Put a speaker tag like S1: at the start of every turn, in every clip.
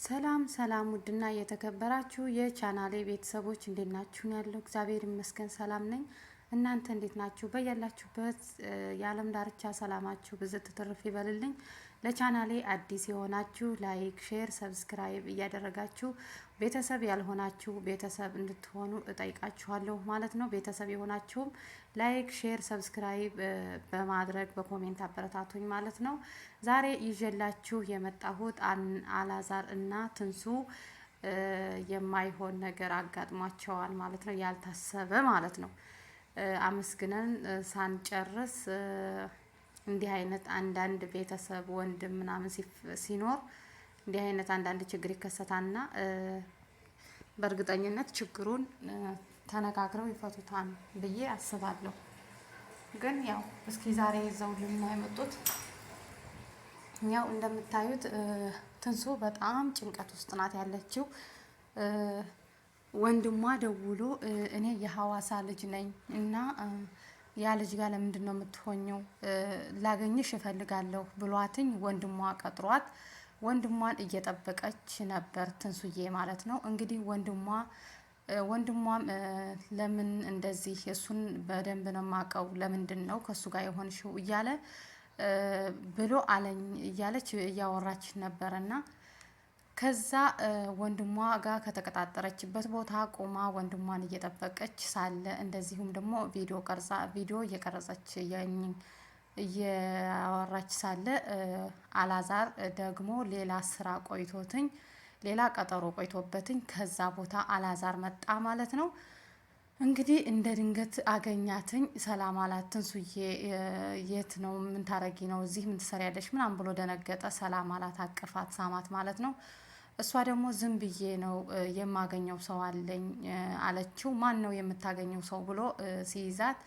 S1: ሰላም ሰላም ውድና የተከበራችሁ የቻናሌ ቤተሰቦች እንዴት ናችሁ? ያለው እግዚአብሔር ይመስገን ሰላም ነኝ። እናንተ እንዴት ናችሁ? በያላችሁበት የዓለም ዳርቻ ሰላማችሁ ብዝት ትርፍ ይበልልኝ። ለቻናሌ አዲስ የሆናችሁ ላይክ፣ ሼር፣ ሰብስክራይብ እያደረጋችሁ ቤተሰብ ያልሆናችሁ ቤተሰብ እንድትሆኑ እጠይቃችኋለሁ ማለት ነው። ቤተሰብ የሆናችሁም ላይክ፣ ሼር፣ ሰብስክራይብ በማድረግ በኮሜንት አበረታቱኝ ማለት ነው። ዛሬ ይዤላችሁ የመጣሁት አላዛር እና ትንሱ የማይሆን ነገር አጋጥሟቸዋል ማለት ነው። ያልታሰበ ማለት ነው። አመስግነን ሳንጨርስ እንዲህ አይነት አንዳንድ ቤተሰብ ወንድም ምናምን ሲኖር እንዲህ አይነት አንዳንድ ችግር ይከሰታልና በእርግጠኝነት ችግሩን ተነጋግረው ይፈቱታል ብዬ አስባለሁ። ግን ያው እስኪ ዛሬ ይዘውልን የመጡት ያው እንደምታዩት ትንሱ በጣም ጭንቀት ውስጥ ናት ያለችው። ወንድሟ ደውሎ እኔ የሐዋሳ ልጅ ነኝ እና ያ ልጅ ጋር ለምንድን ነው የምትሆኘው? ላገኝሽ እፈልጋለሁ ብሏትኝ ወንድሟ ቀጥሯት ወንድሟን እየጠበቀች ነበር ትንሱዬ ማለት ነው። እንግዲህ ወንድሟም ለምን እንደዚህ እሱን በደንብ ነው የማውቀው፣ ለምንድን ነው ከሱ ጋር የሆንሽው እያለ ብሎ አለኝ እያለች እያወራች ነበረና ከዛ ወንድሟ ጋር ከተቀጣጠረችበት ቦታ ቆማ ወንድሟን እየጠበቀች ሳለ እንደዚሁም ደግሞ ቪዲዮ እየቀረጸች እያወራች ሳለ አላዛር ደግሞ ሌላ ስራ ቆይቶትኝ ሌላ ቀጠሮ ቆይቶበትኝ ከዛ ቦታ አላዛር መጣ ማለት ነው። እንግዲህ እንደ ድንገት አገኛትኝ። ሰላም አላት። ትንሱዬ የት ነው? ምን ታረጊ ነው? እዚህ ምን ትሰሪያለሽ? ምናምን ብሎ ደነገጠ። ሰላም አላት፣ አቅፋት፣ ሳማት ማለት ነው። እሷ ደግሞ ዝም ብዬ ነው የማገኘው ሰው አለኝ አለችው። ማን ነው የምታገኘው ሰው ብሎ ሲይዛት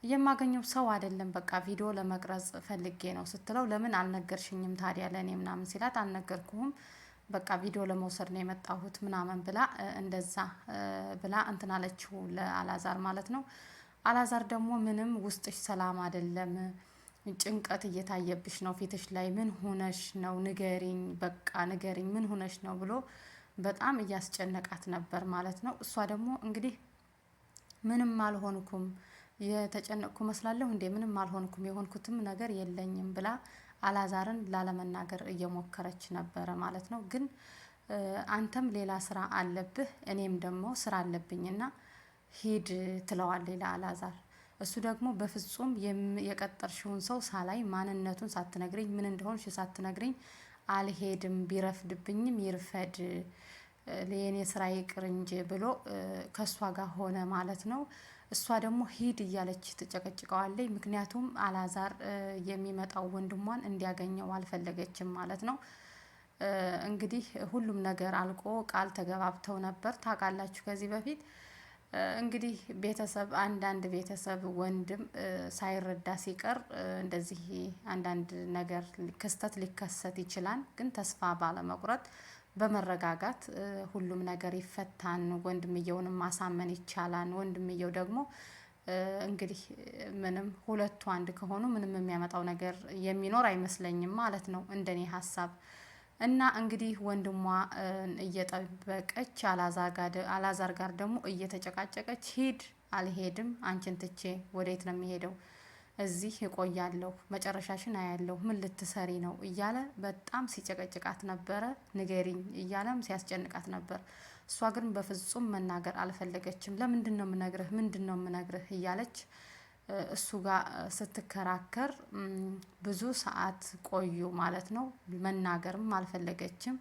S1: የማገኘው ሰው አይደለም፣ በቃ ቪዲዮ ለመቅረጽ ፈልጌ ነው ስትለው ለምን አልነገርሽኝም ታዲያ ለእኔ ምናምን ሲላት አልነገርኩህም፣ በቃ ቪዲዮ ለመውሰድ ነው የመጣሁት ምናምን ብላ እንደዛ ብላ እንትን አለችው ለአላዛር ማለት ነው። አላዛር ደግሞ ምንም ውስጥሽ ሰላም አይደለም፣ ጭንቀት እየታየብሽ ነው ፊትሽ ላይ፣ ምን ሆነሽ ነው ንገሪኝ፣ በቃ ንገሪኝ ምን ሆነሽ ነው ብሎ በጣም እያስጨነቃት ነበር ማለት ነው። እሷ ደግሞ እንግዲህ ምንም አልሆንኩም፣ የተጨነቅኩ መስላለሁ እንዴ? ምንም አልሆንኩም፣ የሆንኩትም ነገር የለኝም ብላ አላዛርን ላለመናገር እየሞከረች ነበረ ማለት ነው። ግን አንተም ሌላ ስራ አለብህ እኔም ደግሞ ስራ አለብኝና ሂድ ትለዋለች ለአላዛር። እሱ ደግሞ በፍጹም የቀጠርሽውን ሰው ሳላይ ማንነቱን ሳትነግሪኝ ምን እንደሆንሽ ሳትነግሪኝ አልሄድም፣ ቢረፍድብኝም ይርፈድ፣ ለኔ ስራ ይቅር እንጂ ብሎ ከሷ ጋር ሆነ ማለት ነው። እሷ ደግሞ ሂድ እያለች ትጨቀጭቀዋለች። ምክንያቱም አላዛር የሚመጣው ወንድሟን እንዲያገኘው አልፈለገችም ማለት ነው። እንግዲህ ሁሉም ነገር አልቆ ቃል ተገባብተው ነበር ታውቃላችሁ ከዚህ በፊት። እንግዲህ ቤተሰብ አንዳንድ ቤተሰብ ወንድም ሳይረዳ ሲቀር እንደዚህ አንዳንድ ነገር ክስተት ሊከሰት ይችላል። ግን ተስፋ ባለመቁረጥ በመረጋጋት ሁሉም ነገር ይፈታን፣ ወንድምየውንም ማሳመን ይቻላል። ወንድምየው ደግሞ እንግዲህ ምንም ሁለቱ አንድ ከሆኑ ምንም የሚያመጣው ነገር የሚኖር አይመስለኝም ማለት ነው እንደኔ ሀሳብ። እና እንግዲህ ወንድሟ እየጠበቀች አላዛር ጋር ደግሞ እየተጨቃጨቀች ሂድ፣ አልሄድም፣ አንቺን ትቼ ወዴት ነው የሚሄደው? እዚህ እቆያለሁ፣ መጨረሻሽን አያለሁ፣ ምን ልትሰሪ ነው እያለ በጣም ሲጨቀጭቃት ነበረ። ንገሪኝ እያለም ሲያስጨንቃት ነበር። እሷ ግን በፍጹም መናገር አልፈለገችም። ለምንድን ነው የምነግርህ? ምንድን ነው የምነግርህ እያለች እሱ ጋር ስትከራከር ብዙ ሰዓት ቆዩ ማለት ነው። መናገርም አልፈለገችም።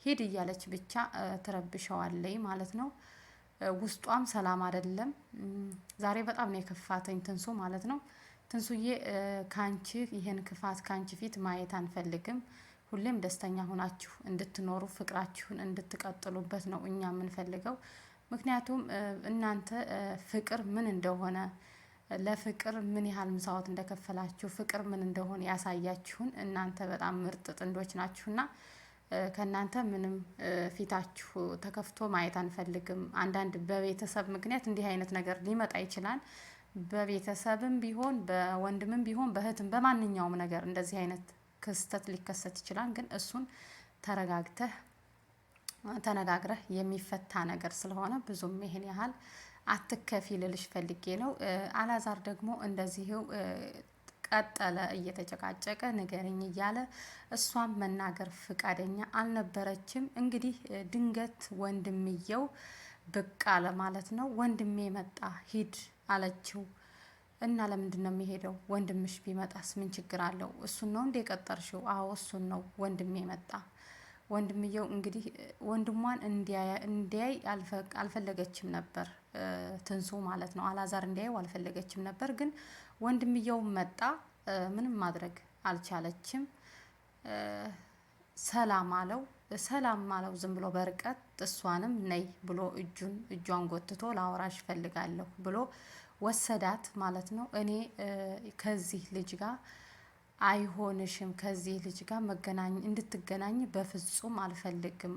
S1: ሂድ እያለች ብቻ ትረብሸዋለይ ማለት ነው። ውስጧም ሰላም አይደለም። ዛሬ በጣም ነው የከፋተኝ ትንሱ ማለት ነው። ትንሱዬ ካንቺ ይሄን ክፋት ካንቺ ፊት ማየት አንፈልግም። ሁሌም ደስተኛ ሆናችሁ እንድትኖሩ ፍቅራችሁን እንድትቀጥሉበት ነው እኛ የምንፈልገው። ምክንያቱም እናንተ ፍቅር ምን እንደሆነ ለፍቅር ምን ያህል መስዋዕት እንደከፈላችሁ ፍቅር ምን እንደሆነ ያሳያችሁን እናንተ በጣም ምርጥ ጥንዶች ናችሁና ከእናንተ ምንም ፊታችሁ ተከፍቶ ማየት አንፈልግም። አንዳንድ በቤተሰብ ምክንያት እንዲህ አይነት ነገር ሊመጣ ይችላል። በቤተሰብም ቢሆን በወንድምም ቢሆን በእህትም በማንኛውም ነገር እንደዚህ አይነት ክስተት ሊከሰት ይችላል። ግን እሱን ተረጋግተህ ተነጋግረህ የሚፈታ ነገር ስለሆነ ብዙም ይሄን ያህል አትከፊ ልልሽ ፈልጌ ነው። አላዛር ደግሞ እንደዚህው ቀጠለ እየተጨቃጨቀ ንገረኝ እያለ እሷም መናገር ፍቃደኛ አልነበረችም። እንግዲህ ድንገት ወንድምየው ብቅ አለ ማለት ነው። ወንድሜ መጣ ሂድ አለችው። እና ለምንድን ነው የሚሄደው? ወንድምሽ ቢመጣስ ምን ችግር አለው? እሱን ነው እንዴ የቀጠርሽው? አዎ እሱን ነው። ወንድሜ መጣ። ወንድምየው እንግዲህ ወንድሟን እንዲያይ አልፈለገችም ነበር፣ ትንሱ ማለት ነው። አላዛር እንዲያየው አልፈለገችም ነበር፣ ግን ወንድምየው መጣ። ምንም ማድረግ አልቻለችም። ሰላም አለው። ሰላም አለው ዝም ብሎ በርቀት። እሷንም ነይ ብሎ እጇን ጎትቶ ላወራሽ ፈልጋለሁ ብሎ ወሰዳት ማለት ነው። እኔ ከዚህ ልጅ ጋር አይሆንሽም፣ ከዚህ ልጅ ጋር እንድትገናኝ በፍጹም አልፈልግም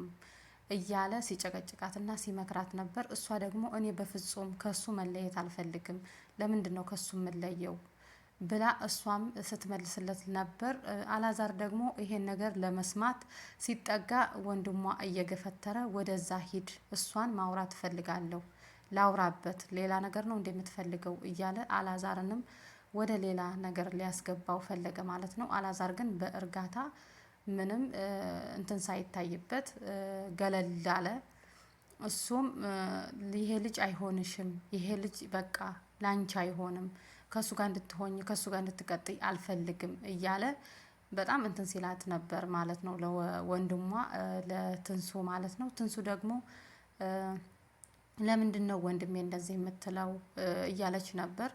S1: እያለ ሲጨቀጭቃትና ሲመክራት ነበር። እሷ ደግሞ እኔ በፍጹም ከሱ መለየት አልፈልግም፣ ለምንድን ነው ከሱ የምለየው ብላ እሷም ስትመልስለት ነበር። አላዛር ደግሞ ይሄን ነገር ለመስማት ሲጠጋ ወንድሟ እየገፈተረ ወደዛ ሂድ፣ እሷን ማውራት እፈልጋለሁ፣ ላውራበት፣ ሌላ ነገር ነው እንደምትፈልገው እያለ አላዛርንም ወደ ሌላ ነገር ሊያስገባው ፈለገ ማለት ነው። አላዛር ግን በእርጋታ ምንም እንትን ሳይታይበት ገለል አለ። እሱም ይሄ ልጅ አይሆንሽም፣ ይሄ ልጅ በቃ ላንቺ አይሆንም፣ ከሱ ጋር እንድትሆኝ ከሱ ጋር እንድትቀጥይ አልፈልግም እያለ በጣም እንትን ሲላት ነበር ማለት ነው፣ ለወንድሟ ለትንሱ ማለት ነው። ትንሱ ደግሞ ለምንድን ነው ወንድሜ እንደዚህ የምትለው እያለች ነበር።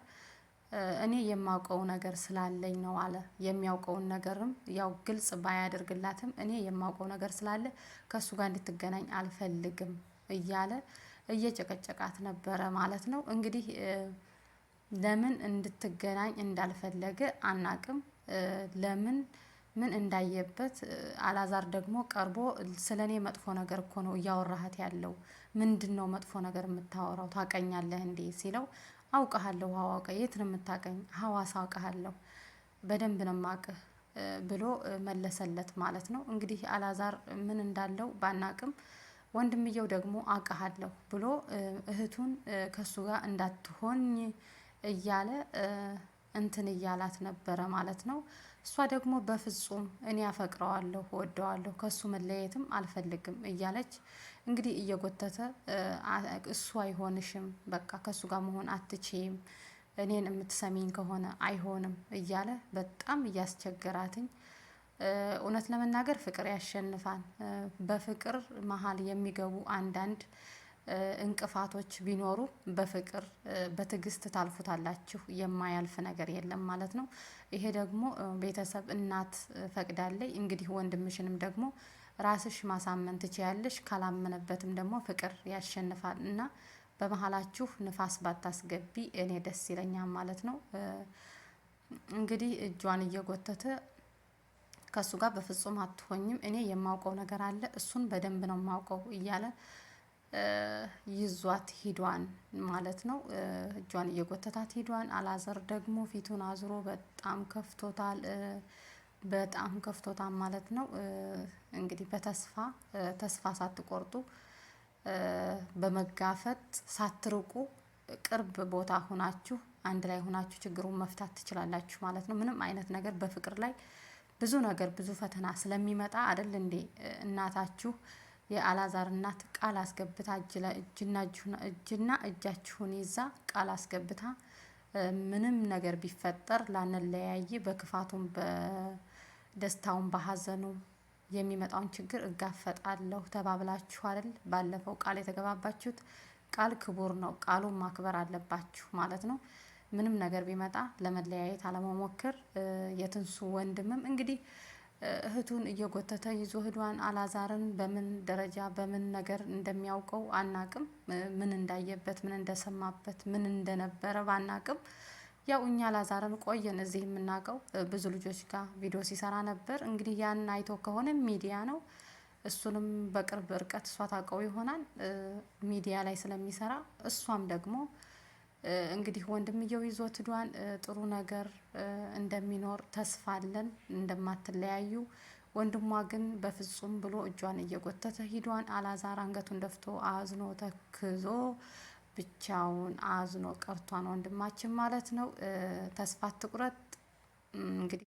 S1: እኔ የማውቀው ነገር ስላለኝ ነው አለ። የሚያውቀውን ነገርም ያው ግልጽ ባያደርግላትም እኔ የማውቀው ነገር ስላለ ከሱ ጋር እንድትገናኝ አልፈልግም እያለ እየጨቀጨቃት ነበረ ማለት ነው። እንግዲህ ለምን እንድትገናኝ እንዳልፈለገ አናቅም። ለምን ምን እንዳየበት አላዛር ደግሞ ቀርቦ ስለኔ መጥፎ ነገር እኮ ነው እያወራሃት ያለው፣ ምንድን ነው መጥፎ ነገር የምታወራው? ታቀኛለህ እንዴ ሲለው አውቀሃለሁ። አዋቀ የት ነው የምታቀኝ? ሀዋሳ አውቀሃለሁ፣ በደንብ ነው ማቅህ ብሎ መለሰለት ማለት ነው። እንግዲህ አላዛር ምን እንዳለው ባናቅም ወንድምየው ደግሞ አውቀሃለሁ ብሎ እህቱን ከሱ ጋር እንዳትሆኝ እያለ እንትን እያላት ነበረ ማለት ነው። እሷ ደግሞ በፍጹም እኔ አፈቅረዋለሁ፣ ወደዋለሁ፣ ከሱ መለየትም አልፈልግም እያለች እንግዲህ እየጎተተ እሱ አይሆንሽም፣ በቃ ከሱ ጋር መሆን አትችይም፣ እኔን የምትሰሚኝ ከሆነ አይሆንም እያለ በጣም እያስቸገራትኝ። እውነት ለመናገር ፍቅር ያሸንፋል። በፍቅር መሀል የሚገቡ አንዳንድ እንቅፋቶች ቢኖሩ በፍቅር በትዕግስት ታልፉታላችሁ። የማያልፍ ነገር የለም ማለት ነው። ይሄ ደግሞ ቤተሰብ እናት ፈቅዳለይ። እንግዲህ ወንድምሽንም ደግሞ ራስሽ ማሳመን ትችያለሽ። ካላመነበትም ደግሞ ፍቅር ያሸንፋል እና በመሀላችሁ ንፋስ ባታስገቢ እኔ ደስ ይለኛል ማለት ነው። እንግዲህ እጇን እየጎተተ ከሱ ጋር በፍጹም አትሆኝም፣ እኔ የማውቀው ነገር አለ፣ እሱን በደንብ ነው የማውቀው እያለ ይዟት ሂዷን ማለት ነው። እጇን እየጎተታት ሂዷን። አላዛር ደግሞ ፊቱን አዝሮ በጣም ከፍቶታል፣ በጣም ከፍቶታል ማለት ነው። እንግዲህ ተስፋ ሳትቆርጡ በመጋፈጥ ሳትርቁ ቅርብ ቦታ ሁናችሁ አንድ ላይ ሁናችሁ ችግሩን መፍታት ትችላላችሁ ማለት ነው። ምንም አይነት ነገር በፍቅር ላይ ብዙ ነገር ብዙ ፈተና ስለሚመጣ አይደል እንዴ እናታችሁ የአላዛር እናት ቃል አስገብታ እጅና እጃችሁን ይዛ ቃል አስገብታ ምንም ነገር ቢፈጠር ላንለያይ፣ በክፋቱም በደስታውም በሀዘኑም የሚመጣውን ችግር እጋፈጣለሁ ተባብላችሁ አይደል ባለፈው ቃል የተገባባችሁት። ቃል ክቡር ነው፣ ቃሉን ማክበር አለባችሁ ማለት ነው። ምንም ነገር ቢመጣ ለመለያየት አለመሞከር። የትንሱ ወንድምም እንግዲህ እህቱን እየጎተተ ይዞ ሄዷን። አላዛርን በምን ደረጃ በምን ነገር እንደሚያውቀው አናቅም። ምን እንዳየበት ምን እንደሰማበት ምን እንደነበረ ባናቅም ያው እኛ አላዛርን ቆየን እዚህ የምናውቀው ብዙ ልጆች ጋር ቪዲዮ ሲሰራ ነበር። እንግዲህ ያን አይቶ ከሆነ ሚዲያ ነው፣ እሱንም በቅርብ ርቀት እሷ ታውቀው ይሆናል ሚዲያ ላይ ስለሚሰራ። እሷም ደግሞ እንግዲህ ወንድምየው ይዞት ሄዷን። ጥሩ ነገር እንደሚኖር ተስፋ አለን፣ እንደማትለያዩ ወንድሟ ግን በፍጹም ብሎ እጇን እየጎተተ ሂዷን። አላዛር አንገቱን ደፍቶ አዝኖ ተክዞ ብቻውን አዝኖ ቀርቷን ወንድማችን ማለት ነው። ተስፋ አትቁረጥ እንግዲህ